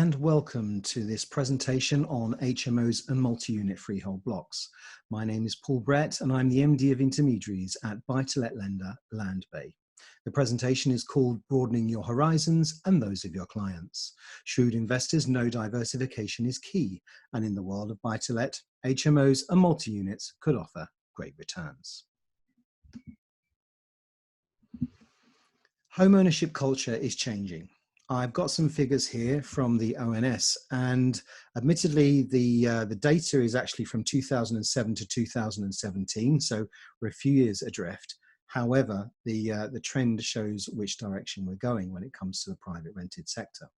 and welcome to this presentation on HMOs and multi-unit freehold blocks. My name is Paul Brett and I'm the MD of Intermediaries at buy-to-let lender Landbay. The presentation is called Broadening Your Horizons and Those of Your Clients. Shrewd investors know diversification is key, and in the world of buy-to-let, HMOs and multi-units could offer great returns. Home ownership culture is changing. I've got some figures here from the ONS, and admittedly the data is actually from 2007 to 2017, so we're a few years adrift. However, the trend shows which direction we're going when it comes to the private rented sector.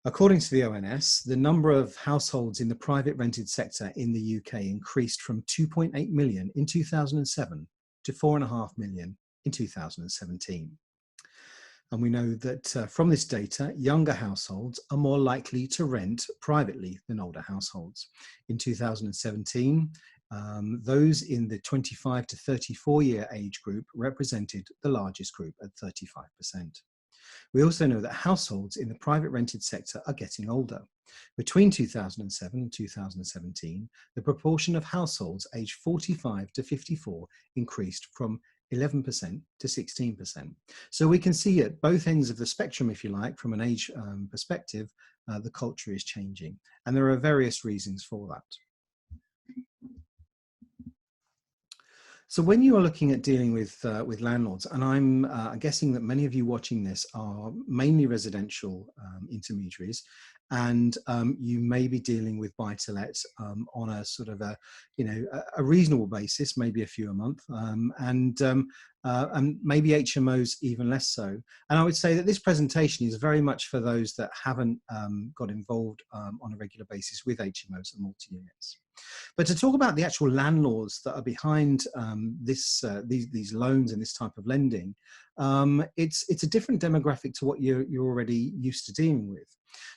According to the ONS, the number of households in the private rented sector in the UK increased from 2.8 million in 2007 to 4.5 million in 2017. And we know that from this data, younger households are more likely to rent privately than older households. In 2017, those in the 25 to 34 year age group represented the largest group at 35%. We also know that households in the private rented sector are getting older. Between 2007 and 2017, the proportion of households aged 45 to 54 increased from 11% to 16%. So we can see at both ends of the spectrum, if you like, from an age perspective, the culture is changing. And there are various reasons for that. So when you are looking at dealing with landlords, and I'm guessing that many of you watching this are mainly residential intermediaries, and you may be dealing with buy-to-let on a sort of a reasonable basis, maybe a few a month, and maybe HMOs even less so. And I would say that this presentation is very much for those that haven't got involved on a regular basis with HMOs and multi-units. But to talk about the actual landlords that are behind these loans and this type of lending, it's a different demographic to what you're already used to dealing with.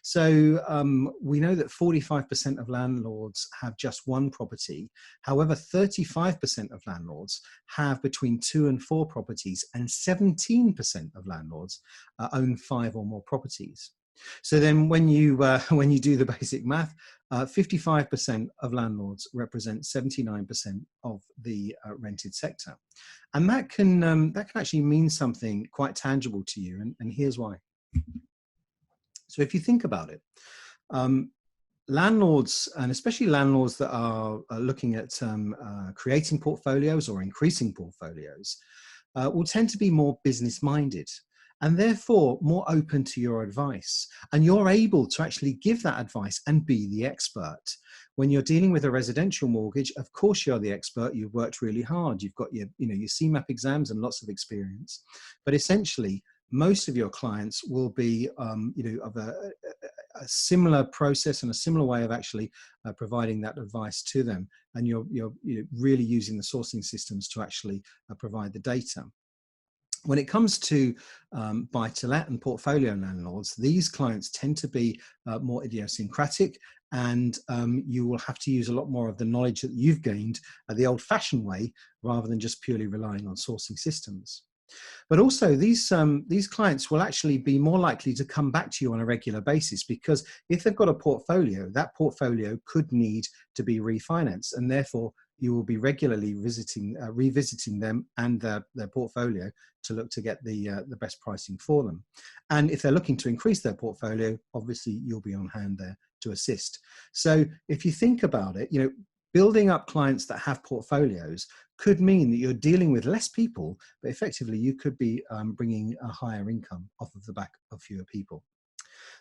So we know that 45% of landlords have just one property. However, 35% of landlords have between 2 and 4 properties, and 17% of landlords own 5 or more properties. So then when you do the basic math, 55% of landlords represent 79% of the rented sector. And that can actually mean something quite tangible to you, and here's why. So if you think about it, landlords, and especially landlords that are looking at creating portfolios or increasing portfolios, will tend to be more business-minded, and therefore more open to your advice. And you're able to actually give that advice and be the expert. When you're dealing with a residential mortgage, of course you're the expert. You've worked really hard. You've got your CMAP exams and lots of experience. But essentially, most of your clients will be of a similar process and a similar way of actually providing that advice to them. And you're really using the sourcing systems to actually provide the data. When it comes to buy-to-let and portfolio landlords, these clients tend to be more idiosyncratic, and you will have to use a lot more of the knowledge that you've gained the old-fashioned way, rather than just purely relying on sourcing systems. But also these clients will actually be more likely to come back to you on a regular basis, because if they've got a portfolio, that portfolio could need to be refinanced, and therefore you will be regularly revisiting them and their portfolio to look to get the best pricing for them. And if they're looking to increase their portfolio, obviously you'll be on hand there to assist. So if you think about it, building up clients that have portfolios could mean that you're dealing with less people, but effectively you could be bringing a higher income off of the back of fewer people.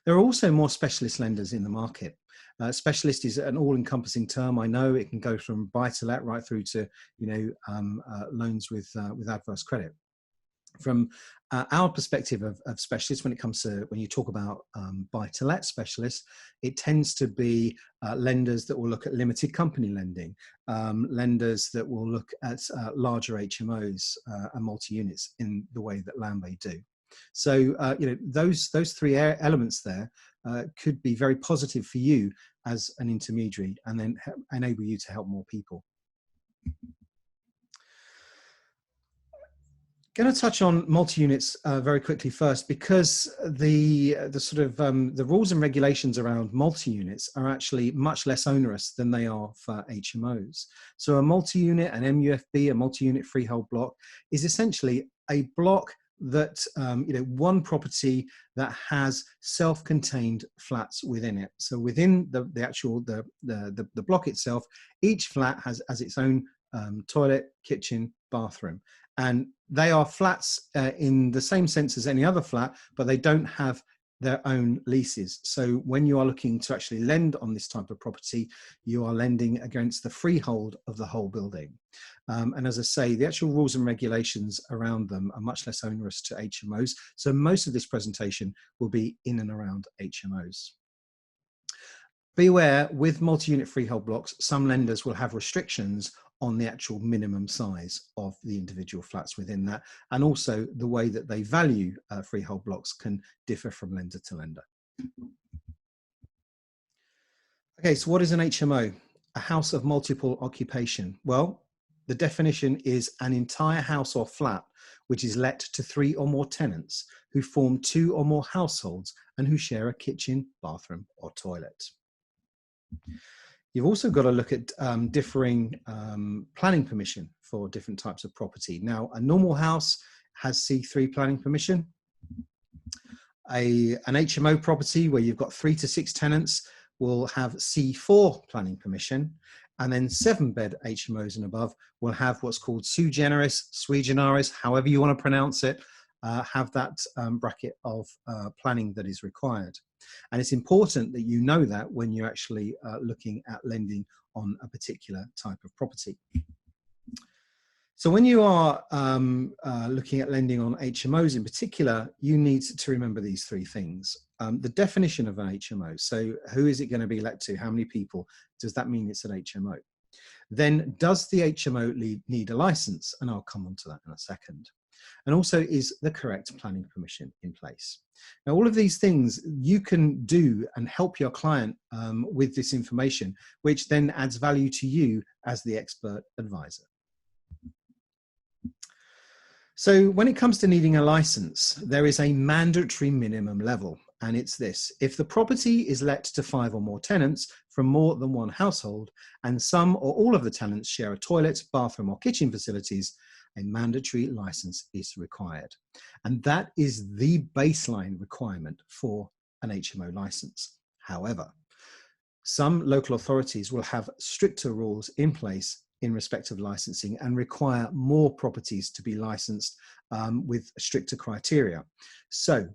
There are also more specialist lenders in the market. Specialist is an all-encompassing term. I know it can go from buy-to-let right through to loans with adverse credit. From our perspective of specialists, when you talk about buy-to-let specialists, it tends to be lenders that will look at limited company lending, lenders that will look at larger HMOs and multi-units in the way that Landbay do. So those 3 elements there could be very positive for you as an intermediary, and then enable you to help more people. Going to touch on multi-units very quickly first, because the sort of the rules and regulations around multi-units are actually much less onerous than they are for HMOs. So a multi-unit, an MUFB, a multi-unit freehold block, is essentially a block that one property that has self-contained flats within it. So within the block itself, each flat has its own toilet, kitchen, bathroom, and they are flats in the same sense as any other flat, but they don't have their own leases. So when you are looking to actually lend on this type of property, you are lending against the freehold of the whole building. And as I say, the actual rules and regulations around them are much less onerous to HMOs. So most of this presentation will be in and around HMOs. Be aware, with multi-unit freehold blocks, some lenders will have restrictions on the actual minimum size of the individual flats within that, and also the way that they value freehold blocks can differ from lender to lender. Okay, so what is an HMO? A house of multiple occupation. Well, the definition is an entire house or flat which is let to 3 or more tenants who form 2 or more households and who share a kitchen, bathroom, or toilet. You've also got to look at differing planning permission for different types of property. Now, a normal house has C3 planning permission. An HMO property where you've got 3 to 6 tenants will have C4 planning permission, and then 7-bed HMOs and above will have what's called sui generis, however you want to pronounce it, have that bracket of planning that is required. And it's important that you know that when you're actually looking at lending on a particular type of property. So when you are looking at lending on HMOs in particular, you need to remember these 3 things. The definition of an HMO. So who is it going to be let to? How many people? Does that mean it's an HMO? Then does the HMO need a license? And I'll come on to that in a second. And also, is the correct planning permission in place? Now, all of these things you can do and help your client with this information, which then adds value to you as the expert advisor. So when it comes to needing a license, there is a mandatory minimum level, and it's this: if the property is let to 5 or more tenants from more than one household, and some or all of the tenants share a toilet, bathroom, or kitchen facilities, a mandatory license is required. And that is the baseline requirement for an HMO license. However, some local authorities will have stricter rules in place in respect of licensing and require more properties to be licensed with stricter criteria. So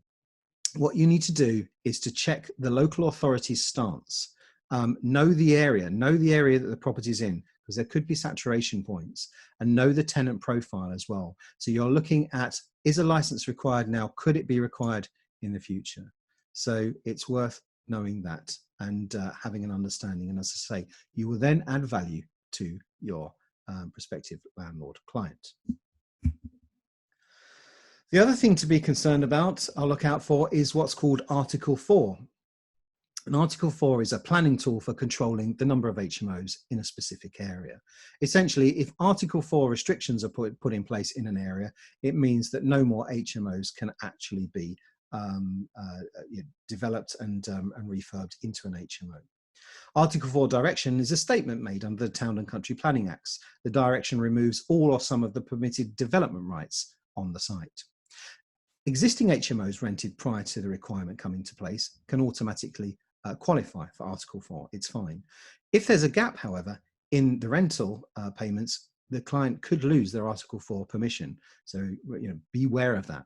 what you need to do is to check the local authority's stance. Know the area that the property is in, because there could be saturation points, and know the tenant profile as well. So you're looking at, is a license required now? Could it be required in the future? So it's worth knowing that and having an understanding. And as I say, you will then add value to your prospective landlord client. The other thing to be concerned about, I'll look out for, is what's called Article 4. And Article 4 is a planning tool for controlling the number of HMOs in a specific area. Essentially, if Article 4 restrictions are put in place in an area, it means that no more HMOs can actually be developed and refurbed into an HMO. Article 4 direction is a statement made under the Town and Country Planning Acts. The direction removes all or some of the permitted development rights on the site. Existing HMOs rented prior to the requirement coming into place can automatically qualify for Article 4, it's fine. If there's a gap, however, in the rental payments, the client could lose their Article 4 permission. So, beware of that.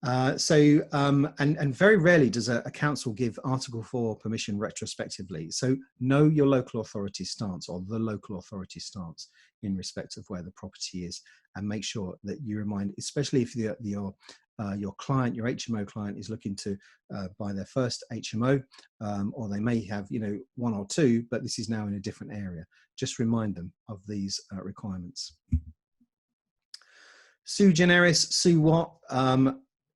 And very rarely does a council give Article 4 permission retrospectively. So know your local authority stance, or the local authority stance, in respect of where the property is, and make sure that you remind, especially if your client, your HMO client, is looking to buy their first HMO, or they may have 1 or 2, but this is now in a different area. Just remind them of these requirements. Sui generis, sui what?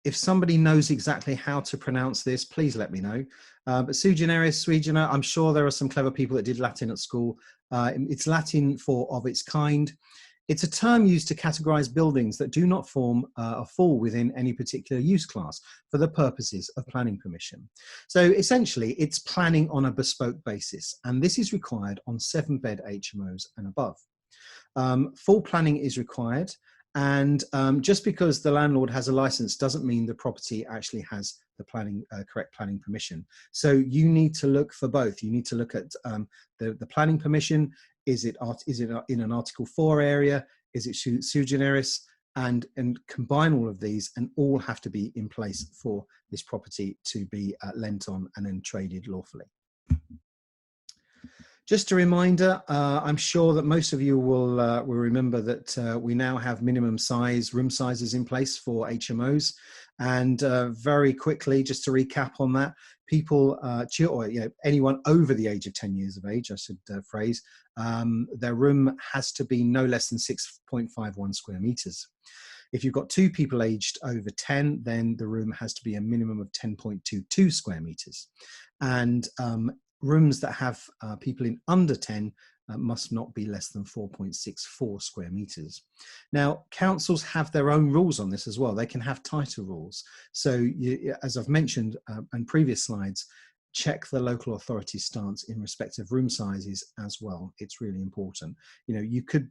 If somebody knows exactly how to pronounce this, please let me know. But sui generis, sui generis, I'm sure there are some clever people that did Latin at school. It's Latin for of its kind. It's a term used to categorize buildings that do not form or fall within any particular use class for the purposes of planning permission. So essentially, it's planning on a bespoke basis, and this is required on 7-bed HMOs and above. Full planning is required, and just because the landlord has a license doesn't mean the property actually has the correct planning permission. So you need to look for both. You need to look at the planning permission. Is it in an Article 4 area? Is it sui generis? And combine all of these, and all have to be in place for this property to be lent on and then traded lawfully. Just a reminder, I'm sure that most of you will remember that we now have minimum room sizes in place for HMOs. And very quickly, just to recap on that, people, or anyone over the age of 10 years of age, I should phrase, their room has to be no less than 6.51 square meters. If you've got 2 people aged over 10, then the room has to be a minimum of 10.22 square meters. And rooms that have people in under 10 must not be less than 4.64 square meters. Now, councils have their own rules on this as well. They can have tighter rules. So as I've mentioned in previous slides, check the local authority's stance in respect of room sizes as well. It's really important. You could,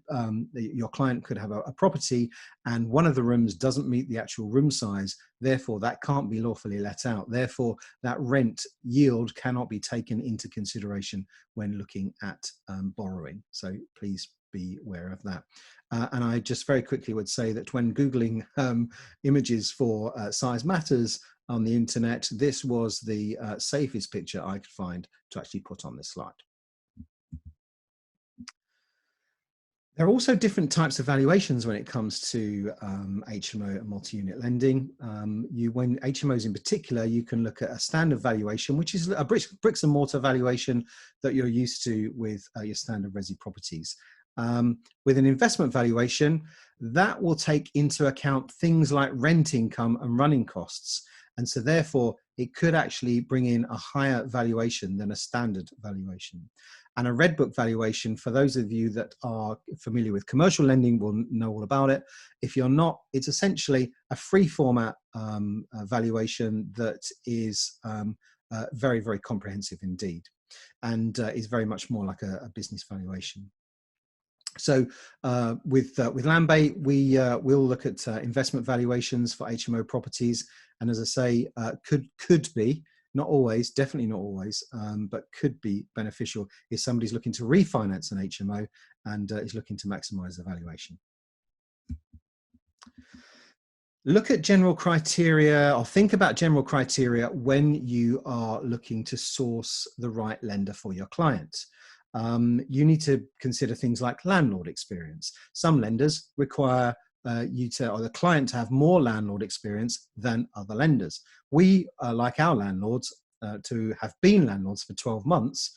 your client could have a property and one of the rooms doesn't meet the actual room size. Therefore, that can't be lawfully let out. Therefore, that rent yield cannot be taken into consideration when looking at borrowing. So please be aware of that. And I just very quickly would say that when Googling images for size matters on the internet, this was the safest picture I could find to actually put on this slide. There are also different types of valuations when it comes to HMO and multi-unit lending. When HMOs in particular, you can look at a standard valuation, which is a bricks and mortar valuation that you're used to with your standard resi properties. With an investment valuation, that will take into account things like rent income and running costs. And so therefore, it could actually bring in a higher valuation than a standard valuation. And a red book valuation, for those of you that are familiar with commercial lending, will know all about it. If you're not, it's essentially a free format valuation that is very, very comprehensive indeed, and is very much more like a business valuation. So with Landbay, we'll look at investment valuations for HMO properties, and as I say, could be, not always, definitely not always, but could be beneficial if somebody's looking to refinance an HMO and is looking to maximise the valuation. Look at general criteria, or think about general criteria when you are looking to source the right lender for your client. You need to consider things like landlord experience. Some lenders require the client to have more landlord experience than other lenders. We like our landlords to have been landlords for 12 months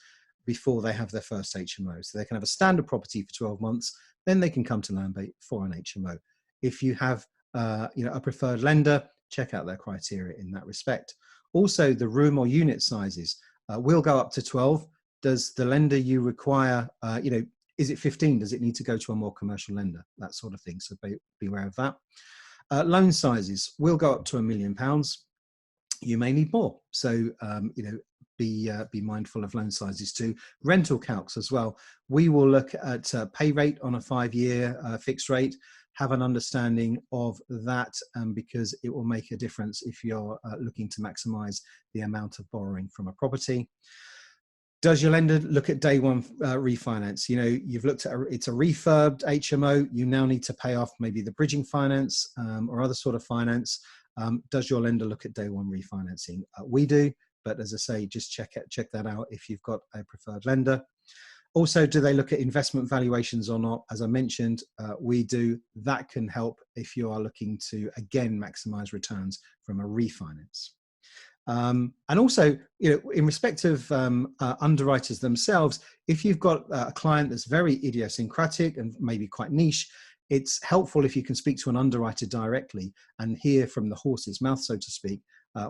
before they have their first HMO. So they can have a standard property for 12 months, then they can come to Landbay for an HMO. If you have a preferred lender, check out their criteria in that respect. Also, the room or unit sizes will go up to 12. Does the lender you require, is it 15? Does it need to go to a more commercial lender? That sort of thing. So be aware of that. Loan sizes will go up to £1 million. You may need more. So, be mindful of loan sizes too. Rental calcs as well. We will look at pay rate on a 5-year fixed rate. Have an understanding of that because it will make a difference if you're looking to maximize the amount of borrowing from a property. Does your lender look at day one refinance? You've looked at it's a refurbed HMO. You now need to pay off maybe the bridging finance or other sort of finance. Does your lender look at day one refinancing? We do, but as I say, just check that out if you've got a preferred lender. Also, do they look at investment valuations or not? As I mentioned, we do. That can help if you are looking to, again, maximize returns from a refinance. And also, in respect of underwriters themselves, if you've got a client that's very idiosyncratic and maybe quite niche, it's helpful if you can speak to an underwriter directly and hear from the horse's mouth, so to speak,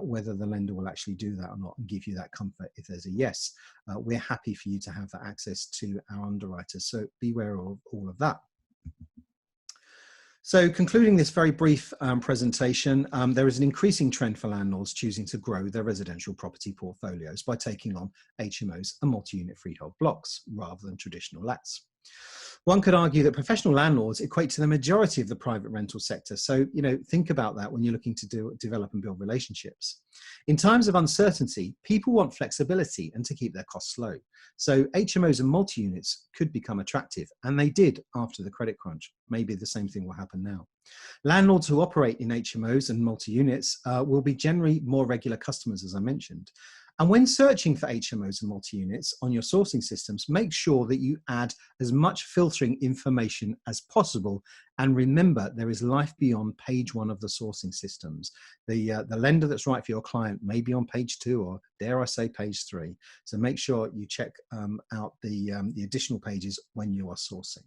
whether the lender will actually do that or not and give you that comfort. If there's a yes, we're happy for you to have that access to our underwriters. So beware of all of that. So concluding this very brief presentation, there is an increasing trend for landlords choosing to grow their residential property portfolios by taking on HMOs and multi-unit freehold blocks rather than traditional lets. One could argue that professional landlords equate to the majority of the private rental sector. So, think about that when you're looking to develop and build relationships. In times of uncertainty, people want flexibility and to keep their costs low. So HMOs and multi-units could become attractive, and they did after the credit crunch. Maybe the same thing will happen now. Landlords who operate in HMOs and multi-units will be generally more regular customers, as I mentioned. And when searching for HMOs and multi-units on your sourcing systems, make sure that you add as much filtering information as possible. And remember, there is life beyond page 1 of the sourcing systems. The lender that's right for your client may be on page 2, or dare I say page 3. So make sure you check out the additional pages when you are sourcing.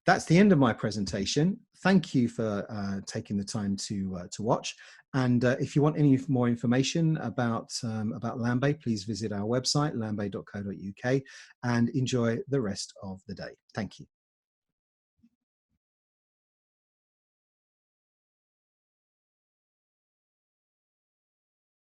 That's the end of my presentation. Thank you for taking the time to watch. And if you want any more information about Landbay, please visit our website, landbay.co.uk, and enjoy the rest of the day. Thank you.